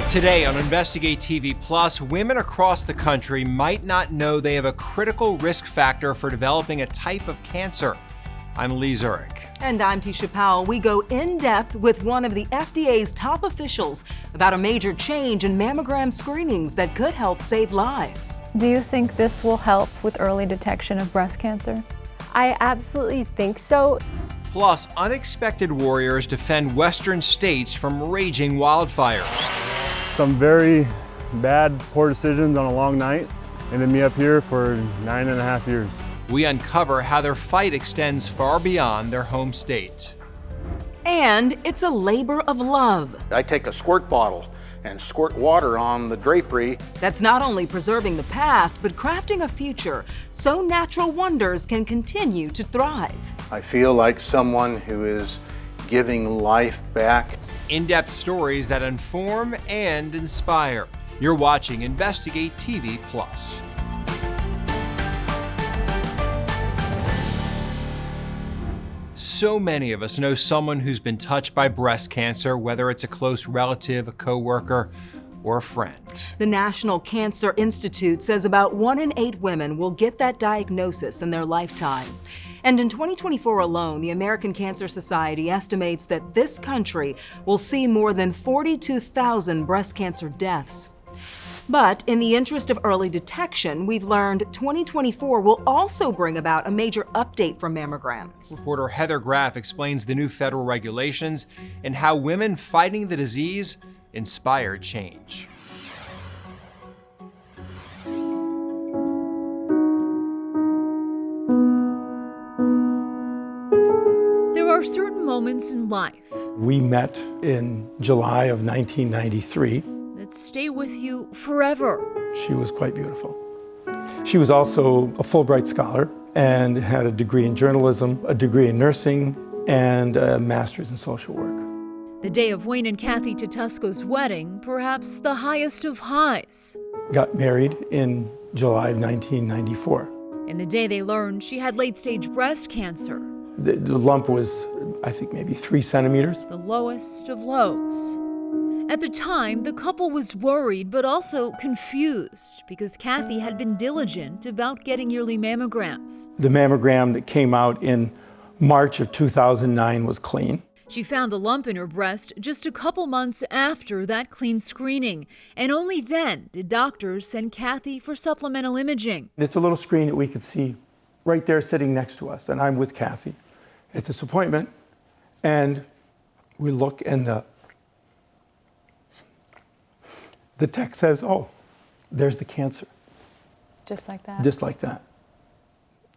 Today on Investigate TV Plus, women across the country might not know they have a critical risk factor for developing a type of cancer. I'm Lee Zurich. And I'm Tisha Powell. We go in depth with one of the FDA's top officials about a major change in mammogram screenings that could help save lives. Do you think this will help with early detection of breast cancer? I absolutely think so. Plus, unexpected warriors defend Western states from raging wildfires. Some very bad, poor decisions on a long night ended me up here for 9.5 years. We uncover how their fight extends far beyond their home state. And it's a labor of love. I take a squirt bottle and squirt water on the drapery. That's not only preserving the past, but crafting a future so natural wonders can continue to thrive. I feel like someone who is giving life back. In-depth stories that inform and inspire. You're watching Investigate TV Plus. So many of us know someone who's been touched by breast cancer, whether it's a close relative, a coworker, or a friend. The National Cancer Institute says about 1 in 8 women will get that diagnosis in their lifetime. And in 2024 alone, the American Cancer Society estimates that this country will see more than 42,000 breast cancer deaths. But in the interest of early detection, we've learned 2024 will also bring about a major update for mammograms. Reporter Heather Graff explains the new federal regulations and how women fighting the disease inspired change. There are certain moments in life We met in July of 1993. that stay with you forever. She was quite beautiful. She was also a Fulbright scholar and had a degree in journalism, a degree in nursing, and a master's in social work. The day of Wayne and Kathy Tatusko's wedding, perhaps the highest of highs. Got married in July of 1994. And the day they learned she had late-stage breast cancer, The lump was, I think, maybe 3 centimeters. the lowest of lows. At the time, the couple was worried but also confused because Kathy had been diligent about getting yearly mammograms. The mammogram that came out in March of 2009 was clean. She found the lump in her breast just a couple months after that clean screening, and only then did doctors send Kathy for supplemental imaging. It's a little screen that we could see right there sitting next to us, and I'm with Kathy at this appointment, and we look and the text says, oh, there's the cancer, Just like that? just like that.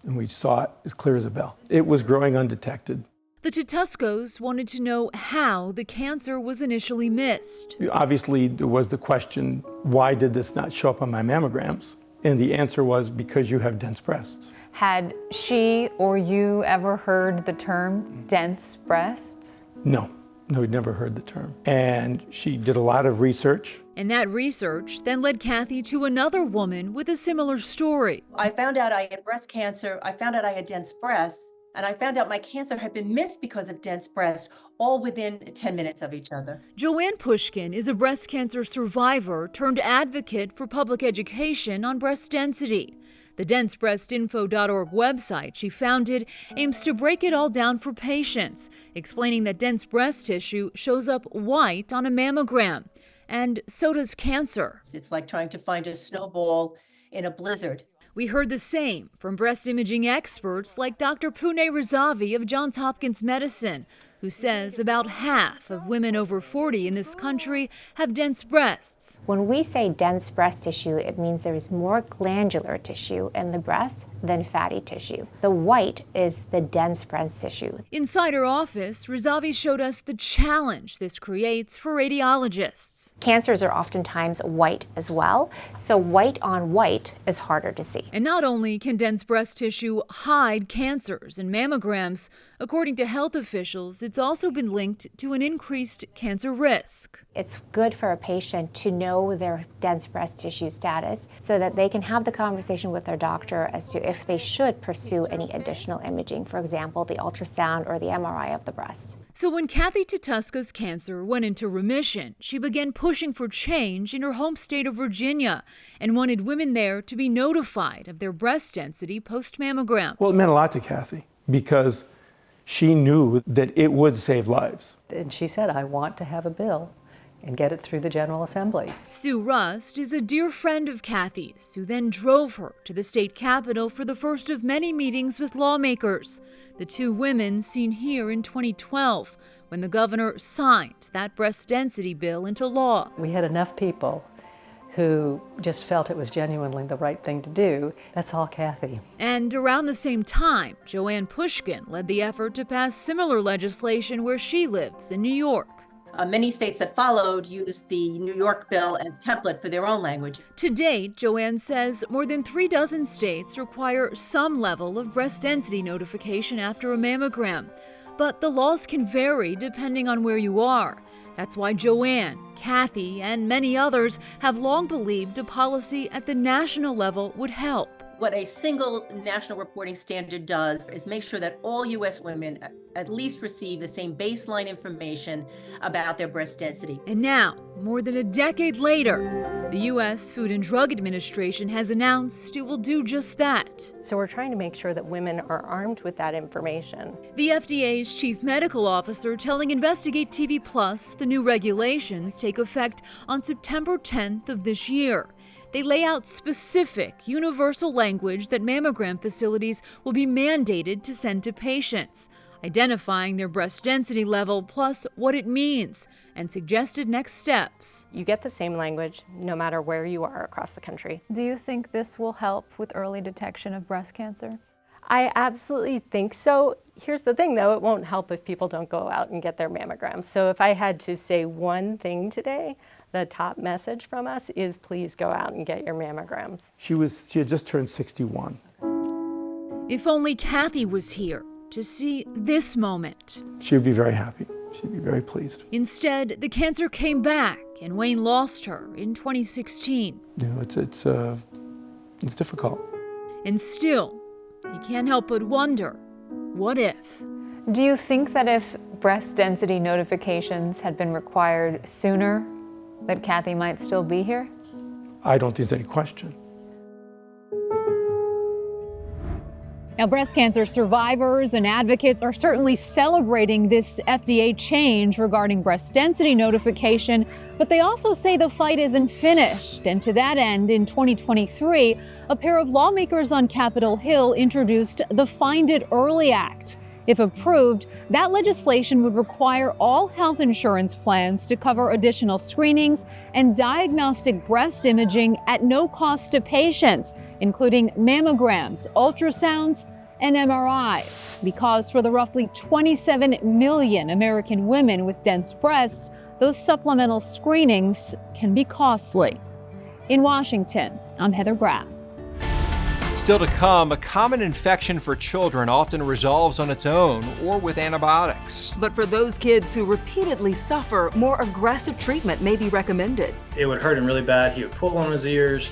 And we saw it as clear as a bell. It was growing undetected. The Tatuskos wanted to know how the cancer was initially missed. Obviously, there was the question, why did this not show up on my mammograms? And the answer was, because you have dense breasts. Had she or you ever heard the term dense breasts? No, we'd never heard the term. And she did a lot of research. And that research then led Kathy to another woman with a similar story. I found out I had breast cancer, I found out I had dense breasts, and I found out my cancer had been missed because of dense breasts, all within 10 minutes of each other. Joanne Pushkin is a breast cancer survivor turned advocate for public education on breast density. The DenseBreastInfo.org website she founded aims to break it all down for patients, explaining that dense breast tissue shows up white on a mammogram, and so does cancer. It's like trying to find a snowball in a blizzard. We heard the same from breast imaging experts like Dr. Pune Razavi of Johns Hopkins Medicine, who says about half of women over 40 in this country have dense breasts. When we say dense breast tissue, it means there is more glandular tissue in the breast than fatty tissue. The white is the dense breast tissue. Inside her office, Razavi showed us the challenge this creates for radiologists. Cancers are oftentimes white as well, so white on white is harder to see. And not only can dense breast tissue hide cancers in mammograms, According to health officials, it's also been linked to an increased cancer risk. It's good for a patient to know their dense breast tissue status so that they can have the conversation with their doctor as to if they should pursue any additional imaging, for example, the ultrasound or the MRI of the breast. So when Kathy Tatuska's cancer went into remission, she began pushing for change in her home state of Virginia and wanted women there to be notified of their breast density post-mammogram. Well, it meant a lot to Kathy because she knew that it would save lives. And she said, I want to have a bill and get it through the General Assembly. Sue Rust is a dear friend of Kathy's, who then drove her to the state capitol for the first of many meetings with lawmakers. The two women seen here in 2012, when the governor signed that breast density bill into law. We had enough people who just felt it was genuinely the right thing to do. That's all Kathy. And around the same time, Joanne Pushkin led the effort to pass similar legislation where she lives in New York. Many states that followed used the New York bill as template for their own language. To date, Joanne says more than 36 states require some level of breast density notification after a mammogram. But the laws can vary depending on where you are. That's why Joanne, Kathy, and many others have long believed a policy at the national level would help. What a single national reporting standard does is make sure that all U.S. women at least receive the same baseline information about their breast density. And now, more than a decade later, the U.S. Food and Drug Administration has announced it will do just that. So we're trying to make sure that women are armed with that information. The FDA's chief medical officer telling InvestigateTV Plus the new regulations take effect on September 10th of this year. They lay out specific, universal language that mammogram facilities will be mandated to send to patients, identifying their breast density level plus what it means, and suggested next steps. You get the same language no matter where you are across the country. Do you think this will help with early detection of breast cancer? I absolutely think so. Here's the thing though, it won't help if people don't go out and get their mammograms. So if I had to say one thing today, the top message from us is please go out and get your mammograms. She had just turned 61. If only Kathy was here to see this moment. She would be very happy. She'd be very pleased. Instead, the cancer came back and Wayne lost her in 2016. You know, it's difficult. And still, he can't help but wonder, what if? Do you think that if breast density notifications had been required sooner, that Kathy might still be here? I don't think there's any question. Now, breast cancer survivors and advocates are certainly celebrating this FDA change regarding breast density notification, but they also say the fight isn't finished. And to that end, in 2023, a pair of lawmakers on Capitol Hill introduced the Find It Early Act. If approved, that legislation would require all health insurance plans to cover additional screenings and diagnostic breast imaging at no cost to patients, including mammograms, ultrasounds, and MRIs. Because for the roughly 27 million American women with dense breasts, those supplemental screenings can be costly. In Washington, I'm Heather Graff. Still to come, a common infection for children often resolves on its own or with antibiotics. But for those kids who repeatedly suffer, more aggressive treatment may be recommended. It would hurt him really bad. He would pull on his ears,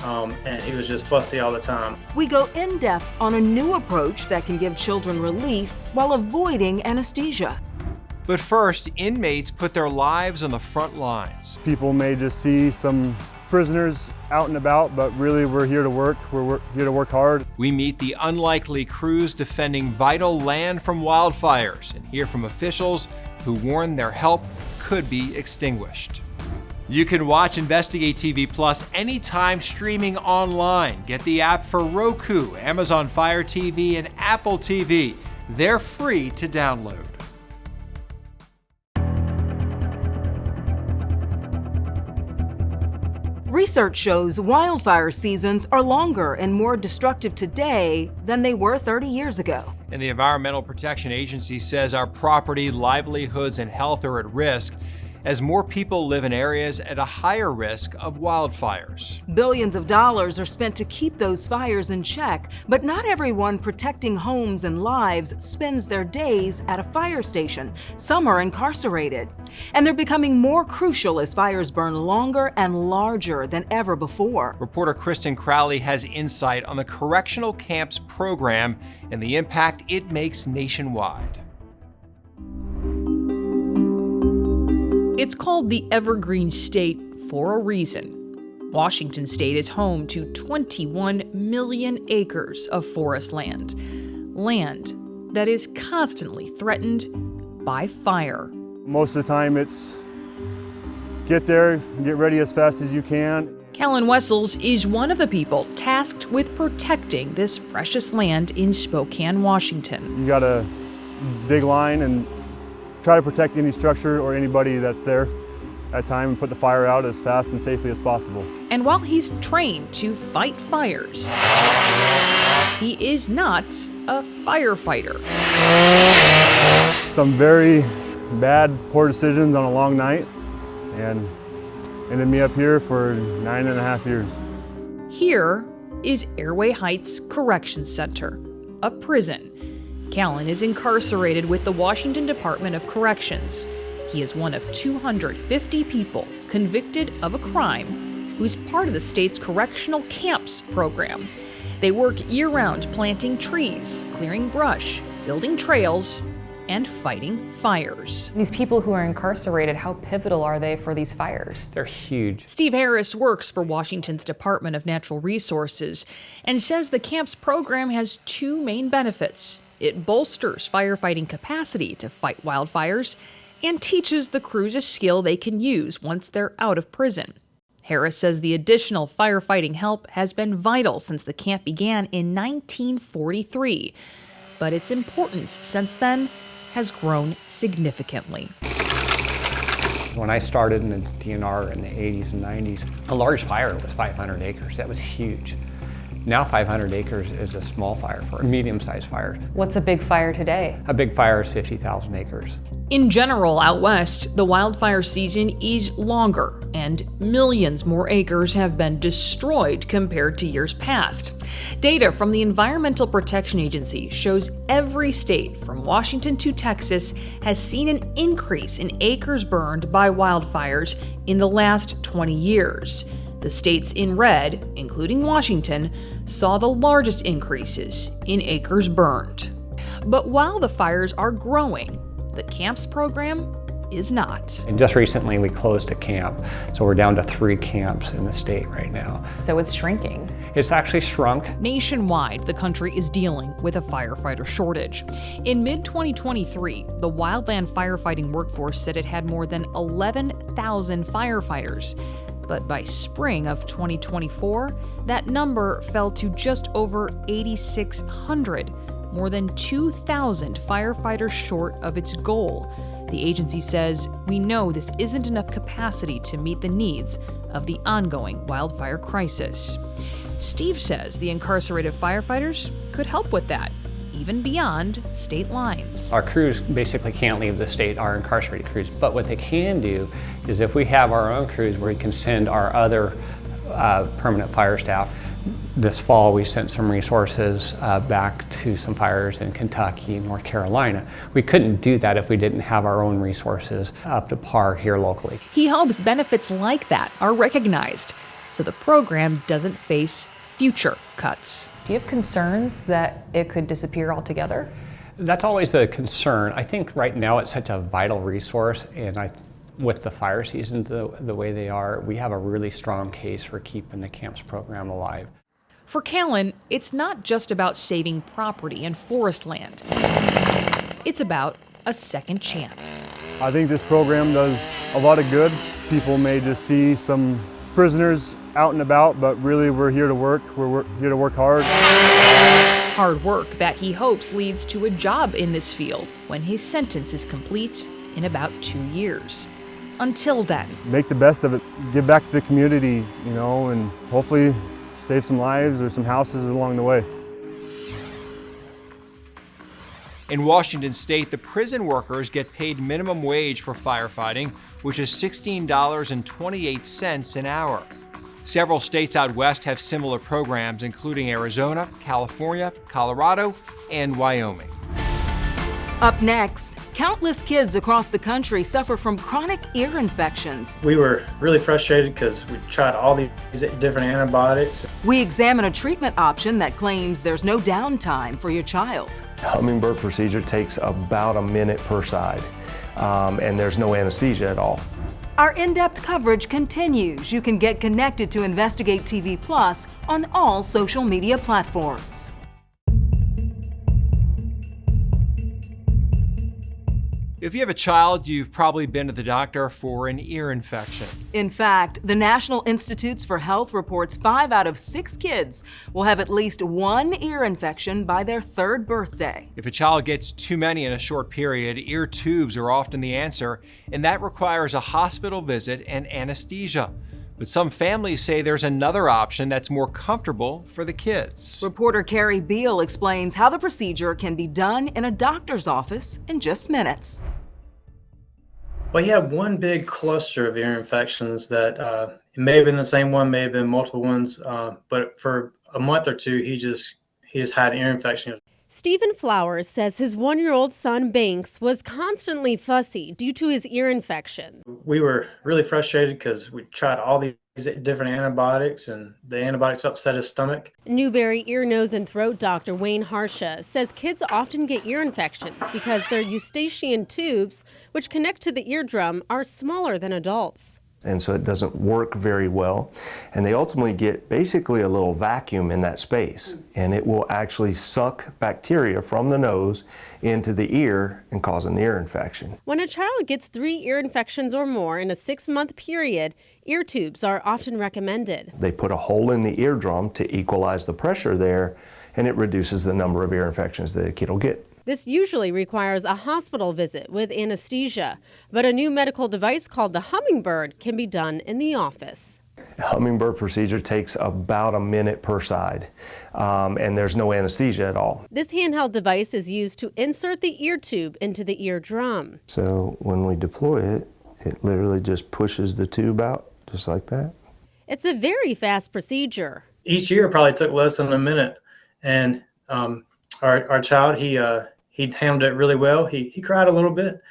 and he was just fussy all the time. We go in-depth on a new approach that can give children relief while avoiding anesthesia. But first, inmates put their lives on the front lines. People may just see some prisoners out and about, but really we're here to work. We're here to work hard. We meet the unlikely crews defending vital land from wildfires and hear from officials who warn their help could be extinguished. You can watch InvestigateTV Plus anytime streaming online. Get the app for Roku, Amazon Fire TV, and Apple TV. They're free to download. Research shows wildfire seasons are longer and more destructive today than they were 30 years ago. And the Environmental Protection Agency says our property, livelihoods, and health are at risk. as more people live in areas at a higher risk of wildfires. Billions of dollars are spent to keep those fires in check, but not everyone protecting homes and lives spends their days at a fire station. Some are incarcerated. And they're becoming more crucial as fires burn longer and larger than ever before. Reporter Kristen Crowley has insight on the Correctional Camps program and the impact it makes nationwide. It's called the Evergreen State for a reason. Washington State is home to 21 million acres of forest land that is constantly threatened by fire. Most of the time it's get there, get ready as fast as you can. Callan Wessels is one of the people tasked with protecting this precious land in Spokane, Washington. You gotta dig line and try to protect any structure or anybody that's there at time and put the fire out as fast and safely as possible. And while he's trained to fight fires, he is not a firefighter. Some very bad, poor decisions on a long night, and ended me up here for 9.5 years. Here is Airway Heights Correction Center, a prison. Callan is incarcerated with the Washington Department of Corrections. He is one of 250 people convicted of a crime who's part of the state's Correctional Camps program. They work year-round planting trees, clearing brush, building trails, and fighting fires. These people who are incarcerated, how pivotal are they for these fires? They're huge. Steve Harris works for Washington's Department of Natural Resources and says the camps program has two main benefits. It bolsters firefighting capacity to fight wildfires and teaches the crews a skill they can use once they're out of prison. Harris says the additional firefighting help has been vital since the camp began in 1943, but its importance since then has grown significantly. When I started in the DNR in the 80s and 90s, a large fire was 500 acres. That was huge. Now 500 acres is a small fire for a medium-sized fire. What's a big fire today? A big fire is 50,000 acres. In general, out west, the wildfire season is longer, and millions more acres have been destroyed compared to years past. Data from the Environmental Protection Agency shows every state from Washington to Texas has seen an increase in acres burned by wildfires in the last 20 years. The states in red, including Washington, saw the largest increases in acres burned. But while the fires are growing, the camps program is not. And just recently we closed a camp, so we're down to 3 camps in the state right now. So it's shrinking. It's actually shrunk. Nationwide, the country is dealing with a firefighter shortage. In mid-2023, the wildland firefighting workforce said it had more than 11,000 firefighters. But by spring of 2024, that number fell to just over 8,600, more than 2,000 firefighters short of its goal. The agency says, we know this isn't enough capacity to meet the needs of the ongoing wildfire crisis. Steve says the incarcerated firefighters could help with that, even beyond state lines. Our crews basically can't leave the state, our incarcerated crews, but what they can do is if we have our own crews where we can send our other permanent fire staff. This fall we sent some resources back to some fires in Kentucky and North Carolina. We couldn't do that if we didn't have our own resources up to par here locally. He hopes benefits like that are recognized so the program doesn't face future cuts. Do you have concerns that it could disappear altogether? That's always a concern. I think right now it's such a vital resource, and with the fire seasons the way they are, we have a really strong case for keeping the camps program alive. For Callan, it's not just about saving property and forest land. It's about a second chance. I think this program does a lot of good. People may just see some prisoners out and about, but really we're here to work. We're here to work hard. Hard work that he hopes leads to a job in this field when his sentence is complete in about 2 years. Until then, make the best of it. Give back to the community, and hopefully save some lives or some houses along the way. In Washington state, the prison workers get paid minimum wage for firefighting, which is $16.28 an hour. Several states out west have similar programs, including Arizona, California, Colorado, and Wyoming. Up next, countless kids across the country suffer from chronic ear infections. We were really frustrated because we tried all these different antibiotics. We examine a treatment option that claims there's no downtime for your child. Hummingbird procedure takes about a minute per side, and there's no anesthesia at all. Our in-depth coverage continues. You can get connected to Investigate TV Plus on all social media platforms. If you have a child, you've probably been to the doctor for an ear infection. In fact, the National Institutes for Health reports 5 out of 6 kids will have at least one ear infection by their 3rd birthday. If a child gets too many in a short period, ear tubes are often the answer, and that requires a hospital visit and anesthesia. But some families say there's another option that's more comfortable for the kids. Reporter Carrie Beal explains how the procedure can be done in a doctor's office in just minutes. Well, he had one big cluster of ear infections that it may have been the same one, may have been multiple ones, but for a month or two, he just had ear infection. Stephen Flowers says his 1-year-old son Banks was constantly fussy due to his ear infections. We were really frustrated because we tried all these different antibiotics and the antibiotics upset his stomach. Newberry ear, nose, and throat doctor Wayne Harsha says kids often get ear infections because their eustachian tubes, which connect to the eardrum, are smaller than adults. And so it doesn't work very well. And they ultimately get basically a little vacuum in that space, and it will actually suck bacteria from the nose into the ear and cause an ear infection. When a child gets 3 ear infections or more in a 6-month period, ear tubes are often recommended. They put a hole in the eardrum to equalize the pressure there, and it reduces the number of ear infections that a kid will get. This usually requires a hospital visit with anesthesia, but a new medical device called the Hummingbird can be done in the office. The Hummingbird procedure takes about a minute per side, and there's no anesthesia at all. This handheld device is used to insert the ear tube into the eardrum. So when we deploy it, it literally just pushes the tube out, just like that. It's a very fast procedure. Each ear probably took less than a minute, and our child, he handled it really well. He cried a little bit,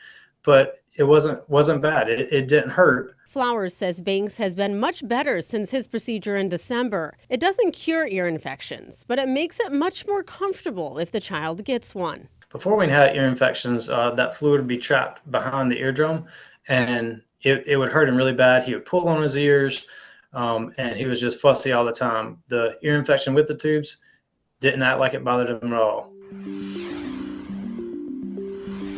but it wasn't bad. It didn't hurt. Flowers says Banks has been much better since his procedure in December. It doesn't cure ear infections, but it makes it much more comfortable if the child gets one. Before we had ear infections, that fluid would be trapped behind the eardrum, and it would hurt him really bad. He would pull on his ears, and he was just fussy all the time. The ear infection with the tubes didn't act like it bothered him at all.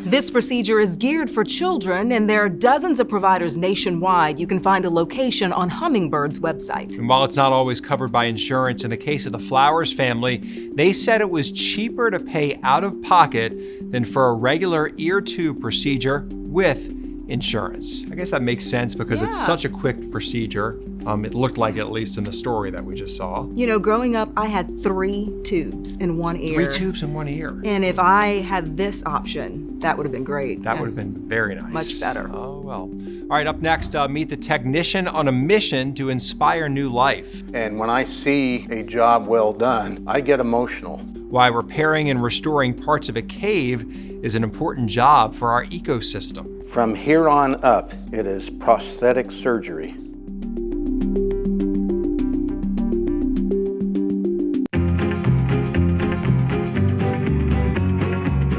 This procedure is geared for children, and there are dozens of providers nationwide. You can find a location on Hummingbird's website. And while it's not always covered by insurance, in the case of the Flowers family, they said it was cheaper to pay out of pocket than for a regular ear tube procedure with insurance. I guess that makes sense because it's such a quick procedure. It looked like it, at least in the story that we just saw. You know, growing up, I had 3 tubes in one ear. 3 tubes in one ear. And if I had this option, that would have been great. That would have been very nice. Much better. Oh, well. All right, up next, meet the technician on a mission to inspire new life. And when I see a job well done, I get emotional. Why repairing and restoring parts of a cave is an important job for our ecosystem. From here on up, it is prosthetic surgery.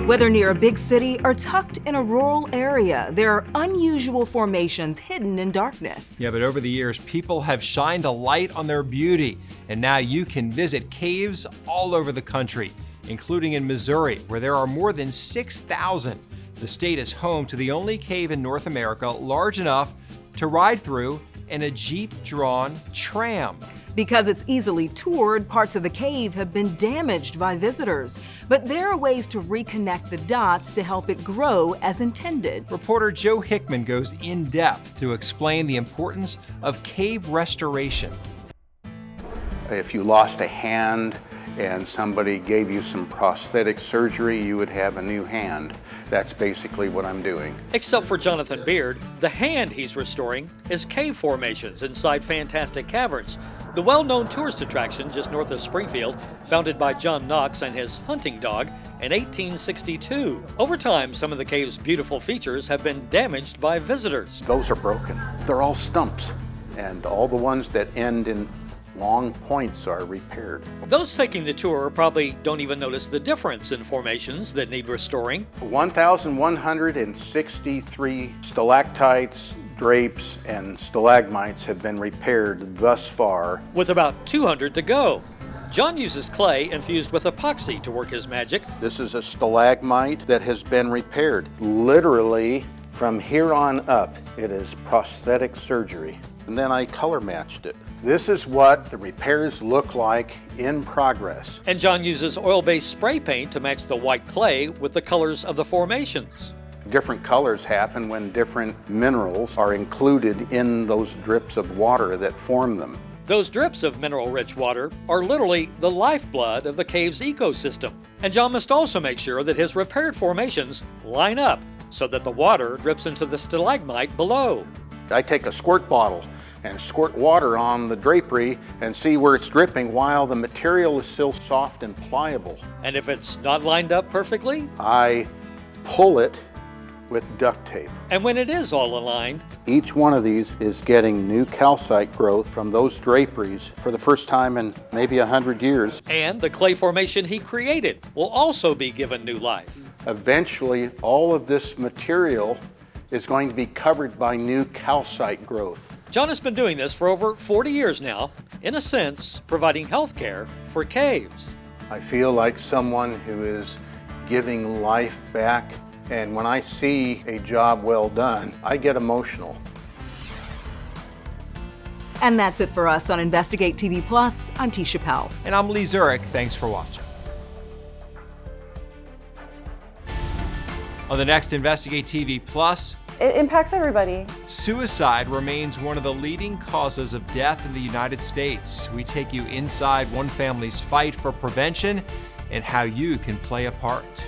Whether near a big city or tucked in a rural area, there are unusual formations hidden in darkness. Yeah, but over the years, people have shined a light on their beauty, and now you can visit caves all over the country, including in Missouri, where there are more than 6,000. The state is home to the only cave in North America large enough to ride through in a Jeep-drawn tram. Because it's easily toured, parts of the cave have been damaged by visitors. But there are ways to reconnect the dots to help it grow as intended. Reporter Joe Hickman goes in depth to explain the importance of cave restoration. If you lost a hand, and somebody gave you some prosthetic surgery, you would have a new hand. That's basically what I'm doing. Except for Jonathan Beard, the hand he's restoring is cave formations inside fantastic caverns. The well-known tourist attraction just north of Springfield, founded by John Knox and his hunting dog in 1862. Over time, some of the cave's beautiful features have been damaged by visitors. Those are broken. They're all stumps, and all the ones that end in long points are repaired. Those taking the tour probably don't even notice the difference in formations that need restoring. 1,163 stalactites, drapes, and stalagmites have been repaired thus far, with about 200 to go. John uses clay infused with epoxy to work his magic. This is a stalagmite that has been repaired. Literally, from here on up, it is prosthetic surgery. And then I color matched it. This is what the repairs look like in progress. And John uses oil-based spray paint to match the white clay with the colors of the formations. Different colors happen when different minerals are included in those drips of water that form them. Those drips of mineral-rich water are literally the lifeblood of the cave's ecosystem. And John must also make sure that his repaired formations line up so that the water drips into the stalagmite below. I take a squirt bottle and squirt water on the drapery and see where it's dripping while the material is still soft and pliable. And if it's not lined up perfectly, I pull it with duct tape. And when it is all aligned, each one of these is getting new calcite growth from those draperies for the first time in maybe 100 years. And the clay formation he created will also be given new life. Eventually, all of this material is going to be covered by new calcite growth. John has been doing this for over 40 years now, in a sense, providing health care for caves. I feel like someone who is giving life back, and when I see a job well done, I get emotional. And that's it for us on Investigate TV Plus. I'm Tisha Powell. And I'm Lee Zurich. Thanks for watching. On the next Investigate TV Plus, it impacts everybody. Suicide remains one of the leading causes of death in the United States. We take you inside one family's fight for prevention and how you can play a part.